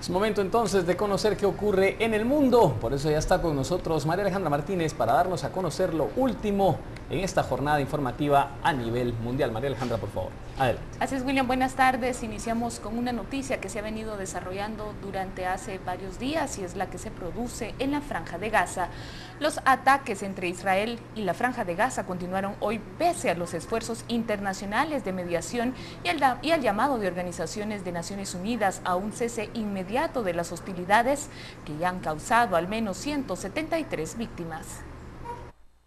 Es momento entonces de conocer qué ocurre en el mundo. Por eso ya está con nosotros María Alejandra Martínez para darnos a conocer lo último en esta jornada informativa a nivel mundial. María Alejandra, por favor. Adelante. Así es, William, buenas tardes. Iniciamos con una noticia que se ha venido desarrollando durante hace varios días y es la que se produce en la Franja de Gaza. Los ataques entre Israel y la Franja de Gaza continuaron hoy pese a los esfuerzos internacionales de mediación y al llamado de organizaciones de Naciones Unidas a un cese inmediato de las hostilidades que ya han causado al menos 173 víctimas.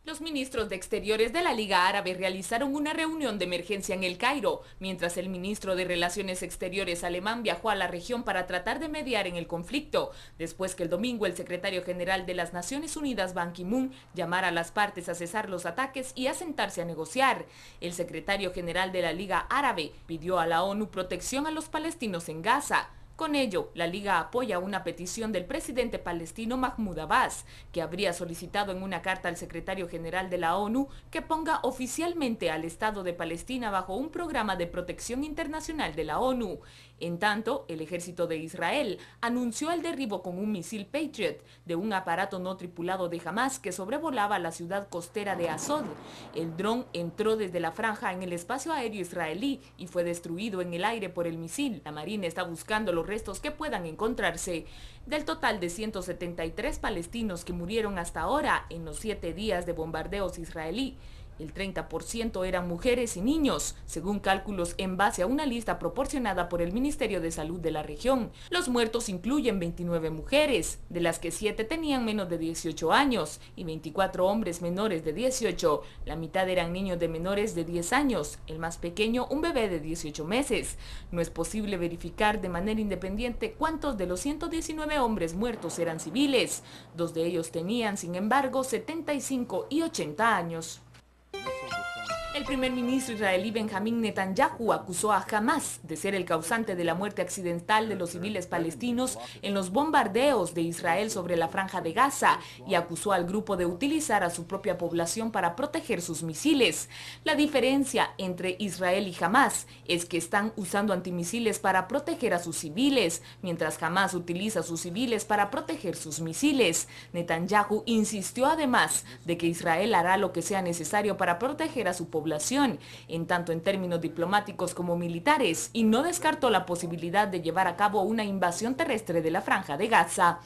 Los ministros de Exteriores de la Liga Árabe realizaron una reunión de emergencia en El Cairo, mientras el ministro de Relaciones Exteriores alemán viajó a la región para tratar de mediar en el conflicto, después que el domingo el secretario general de las Naciones Unidas, Ban Ki-moon, llamara a las partes a cesar los ataques y a sentarse a negociar. El secretario general de la Liga Árabe pidió a la ONU protección a los palestinos en Gaza. Con ello, la Liga apoya una petición del presidente palestino Mahmoud Abbas, que habría solicitado en una carta al secretario general de la ONU que ponga oficialmente al Estado de Palestina bajo un programa de protección internacional de la ONU. En tanto, el ejército de Israel anunció el derribo con un misil Patriot de un aparato no tripulado de Hamas que sobrevolaba la ciudad costera de Asod. El dron entró desde la franja en el espacio aéreo israelí y fue destruido en el aire por el misil. La Marina está buscando los restos que puedan encontrarse. Del total de 173 palestinos que murieron hasta ahora en los 7 días de bombardeos israelí, el 30% eran mujeres y niños, según cálculos en base a una lista proporcionada por el Ministerio de Salud de la región. Los muertos incluyen 29 mujeres, de las que 7 tenían menos de 18 años y 24 hombres menores de 18. La mitad eran niños de menores de 10 años, el más pequeño un bebé de 18 meses. No es posible verificar de manera independiente cuántos de los 119 hombres muertos eran civiles. 2 de ellos tenían, sin embargo, 75 y 80 años. El primer ministro israelí Benjamín Netanyahu acusó a Hamas de ser el causante de la muerte accidental de los civiles palestinos en los bombardeos de Israel sobre la Franja de Gaza y acusó al grupo de utilizar a su propia población para proteger sus misiles. La diferencia entre Israel y Hamas es que están usando antimisiles para proteger a sus civiles, mientras Hamas utiliza a sus civiles para proteger sus misiles. Netanyahu insistió además de que Israel hará lo que sea necesario para proteger a su población, en tanto en términos diplomáticos como militares, y no descartó la posibilidad de llevar a cabo una invasión terrestre de la Franja de Gaza.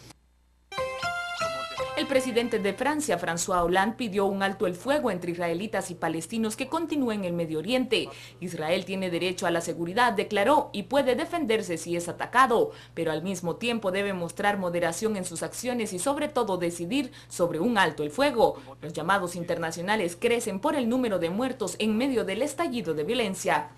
El presidente de Francia, François Hollande, pidió un alto el fuego entre israelitas y palestinos que continúe en el Medio Oriente. Israel tiene derecho a la seguridad, declaró, y puede defenderse si es atacado, pero al mismo tiempo debe mostrar moderación en sus acciones y sobre todo decidir sobre un alto el fuego. Los llamados internacionales crecen por el número de muertos en medio del estallido de violencia.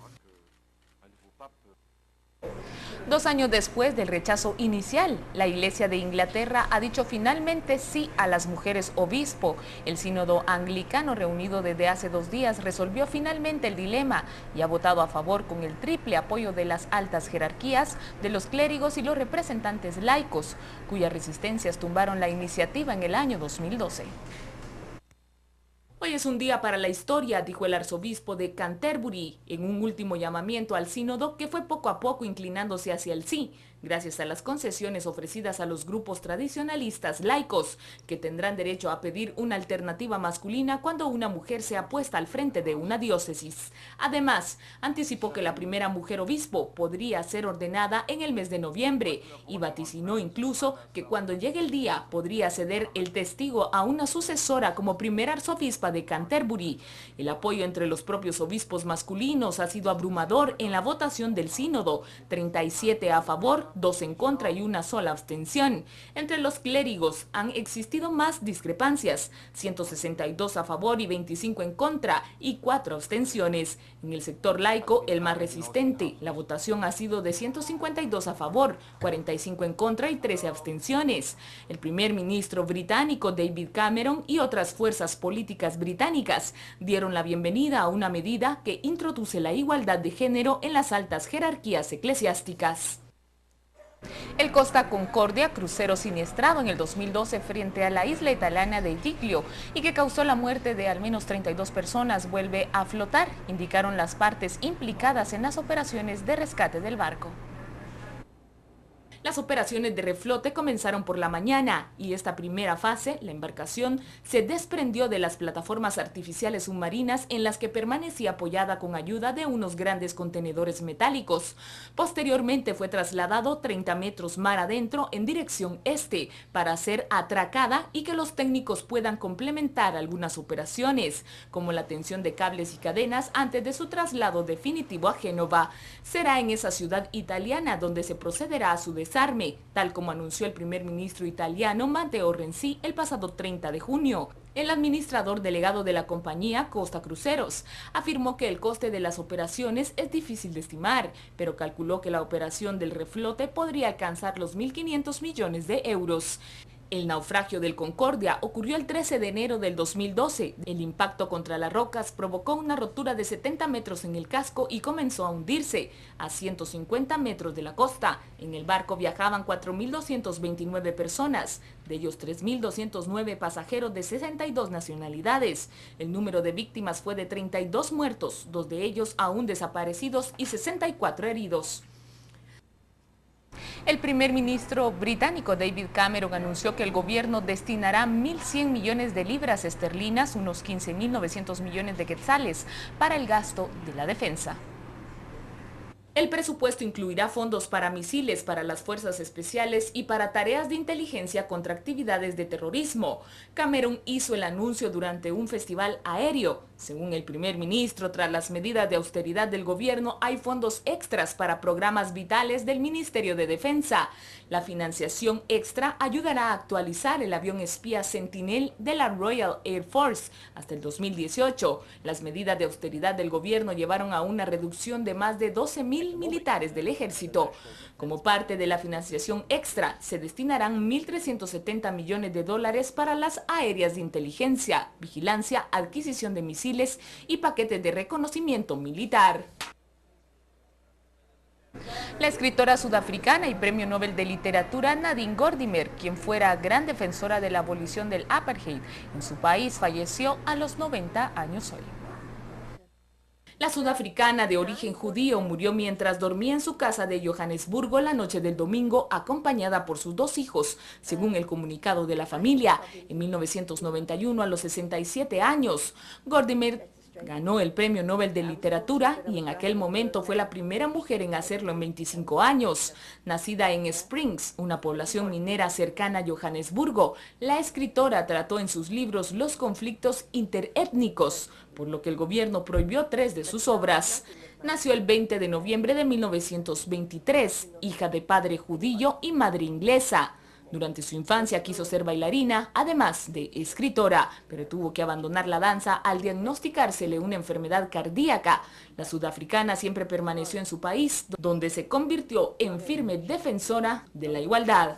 2 años después del rechazo inicial, la Iglesia de Inglaterra ha dicho finalmente sí a las mujeres obispo. El sínodo anglicano reunido desde hace 2 días resolvió finalmente el dilema y ha votado a favor con el triple apoyo de las altas jerarquías, de los clérigos y los representantes laicos, cuyas resistencias tumbaron la iniciativa en el año 2012. Hoy es un día para la historia, dijo el arzobispo de Canterbury, en un último llamamiento al sínodo que fue poco a poco inclinándose hacia el sí, gracias a las concesiones ofrecidas a los grupos tradicionalistas laicos, que tendrán derecho a pedir una alternativa masculina cuando una mujer sea puesta al frente de una diócesis. Además, anticipó que la primera mujer obispo podría ser ordenada en el mes de noviembre y vaticinó incluso que cuando llegue el día podría ceder el testigo a una sucesora como primera arzobispa de Canterbury. El apoyo entre los propios obispos masculinos ha sido abrumador en la votación del sínodo, 37 a favor, 2 en contra y una sola abstención. Entre los clérigos han existido más discrepancias, 162 a favor y 25 en contra y 4 abstenciones. En el sector laico, el más resistente, la votación ha sido de 152 a favor, 45 en contra y 13 abstenciones. El primer ministro británico David Cameron y otras fuerzas políticas británicas dieron la bienvenida a una medida que introduce la igualdad de género en las altas jerarquías eclesiásticas. El Costa Concordia, crucero siniestrado en el 2012 frente a la isla italiana de Giglio y que causó la muerte de al menos 32 personas, vuelve a flotar, indicaron las partes implicadas en las operaciones de rescate del barco. Las operaciones de reflote comenzaron por la mañana y esta primera fase, la embarcación, se desprendió de las plataformas artificiales submarinas en las que permanecía apoyada con ayuda de unos grandes contenedores metálicos. Posteriormente fue trasladado 30 metros mar adentro en dirección este para ser atracada y que los técnicos puedan complementar algunas operaciones, como la tensión de cables y cadenas antes de su traslado definitivo a Génova. Será en esa ciudad italiana donde se procederá a su desarme, tal como anunció el primer ministro italiano Matteo Renzi el pasado 30 de junio. El administrador delegado de la compañía, Costa Cruceros, afirmó que el coste de las operaciones es difícil de estimar, pero calculó que la operación del reflote podría alcanzar los 1.500 millones de euros. El naufragio del Concordia ocurrió el 13 de enero del 2012. El impacto contra las rocas provocó una rotura de 70 metros en el casco y comenzó a hundirse a 150 metros de la costa. En el barco viajaban 4.229 personas, de ellos 3.209 pasajeros de 62 nacionalidades. El número de víctimas fue de 32 muertos, 2 de ellos aún desaparecidos y 64 heridos. El primer ministro británico David Cameron anunció que el gobierno destinará 1.100 millones de libras esterlinas, unos 15.900 millones de quetzales, para el gasto de la defensa. El presupuesto incluirá fondos para misiles para las fuerzas especiales y para tareas de inteligencia contra actividades de terrorismo. Cameron hizo el anuncio durante un festival aéreo. Según el primer ministro, tras las medidas de austeridad del gobierno, hay fondos extras para programas vitales del Ministerio de Defensa. La financiación extra ayudará a actualizar el avión espía Sentinel de la Royal Air Force hasta el 2018. Las medidas de austeridad del gobierno llevaron a una reducción de más de 12.000 militares del ejército. Como parte de la financiación extra, se destinarán 1.370 millones de dólares para las aéreas de inteligencia, vigilancia, adquisición de misiles y paquetes de reconocimiento militar. La escritora sudafricana y premio Nobel de Literatura Nadine Gordimer, quien fuera gran defensora de la abolición del apartheid en su país, falleció a los 90 años hoy. La sudafricana de origen judío murió mientras dormía en su casa de Johannesburgo la noche del domingo, acompañada por sus 2 hijos, según el comunicado de la familia. En 1991, a los 67 años, Gordimer ganó el premio Nobel de Literatura y en aquel momento fue la primera mujer en hacerlo en 25 años. Nacida en Springs, una población minera cercana a Johannesburgo, la escritora trató en sus libros los conflictos interétnicos, por lo que el gobierno prohibió 3 de sus obras. Nació el 20 de noviembre de 1923, hija de padre judío y madre inglesa. Durante su infancia quiso ser bailarina, además de escritora, pero tuvo que abandonar la danza al diagnosticársele una enfermedad cardíaca. La sudafricana siempre permaneció en su país, donde se convirtió en firme defensora de la igualdad.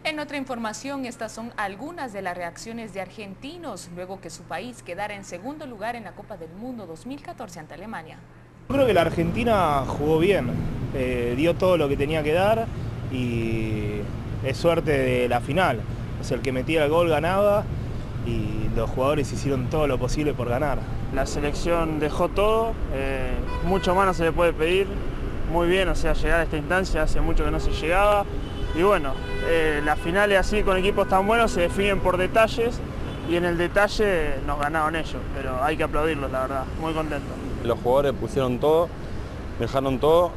En otra información, estas son algunas de las reacciones de argentinos luego que su país quedara en segundo lugar en la Copa del Mundo 2014 ante Alemania. Yo creo que la Argentina jugó bien, dio todo lo que tenía que dar y es suerte de la final. O sea, el que metía el gol ganaba y los jugadores hicieron todo lo posible por ganar. La selección dejó todo, mucho más no se le puede pedir, muy bien, o sea, llegar a esta instancia hace mucho que no se llegaba. Y bueno, las finales así con equipos tan buenos se definen por detalles y en el detalle nos ganaron ellos, pero hay que aplaudirlos, la verdad, muy contento. Los jugadores pusieron todo, dejaron todo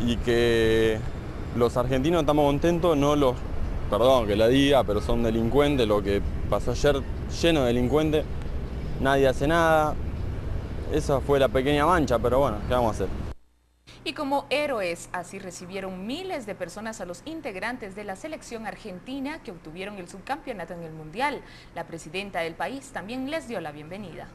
y que los argentinos estamos contentos, no los, perdón que la diga, pero son delincuentes, lo que pasó ayer lleno de delincuentes, nadie hace nada, esa fue la pequeña mancha, pero bueno, ¿qué vamos a hacer? Y como héroes, así recibieron miles de personas a los integrantes de la selección argentina que obtuvieron el subcampeonato en el Mundial. La presidenta del país también les dio la bienvenida.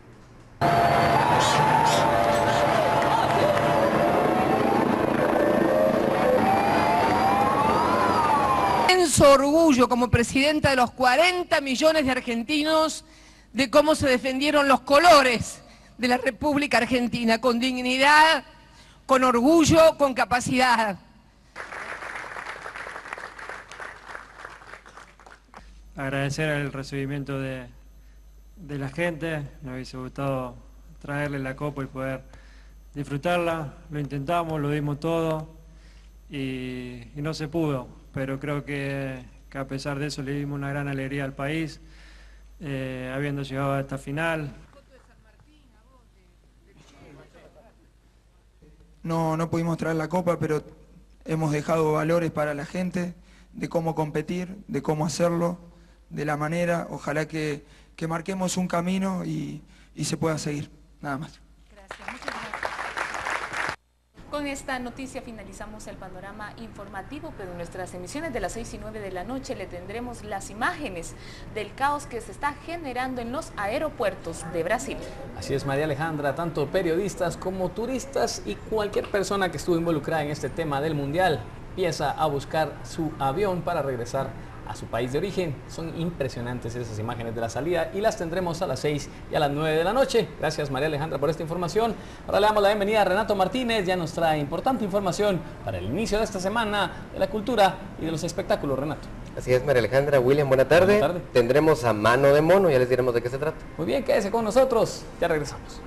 Inmenso orgullo como presidenta de los 40 millones de argentinos de cómo se defendieron los colores de la República Argentina, con dignidad, con orgullo, con capacidad. Agradecer el recibimiento de la gente, nos hubiese gustado traerle la copa y poder disfrutarla, lo intentamos, lo dimos todo y no se pudo, pero creo que a pesar de eso le dimos una gran alegría al país, habiendo llegado a esta final. No pudimos traer la copa, pero hemos dejado valores para la gente, de cómo competir, de cómo hacerlo, de la manera. Ojalá que marquemos un camino y se pueda seguir, nada más. Gracias, muchas gracias. Con esta noticia finalizamos el panorama informativo, pero en nuestras emisiones de las 6 y 9 de la noche le tendremos las imágenes del caos que se está generando en los aeropuertos de Brasil. Así es, María Alejandra, tanto periodistas como turistas y cualquier persona que estuvo involucrada en este tema del Mundial empieza a buscar su avión para regresar a su país de origen. Son impresionantes esas imágenes de la salida y las tendremos a las 6 y a las 9 de la noche. Gracias, María Alejandra, por esta información. Ahora le damos la bienvenida a Renato Martínez, ya nos trae importante información para el inicio de esta semana de la cultura y de los espectáculos. Renato. Así es, María Alejandra. William, buena tarde. Buena tarde. Tendremos a Mano de Mono, ya les diremos de qué se trata. Muy bien, quédese con nosotros, ya regresamos.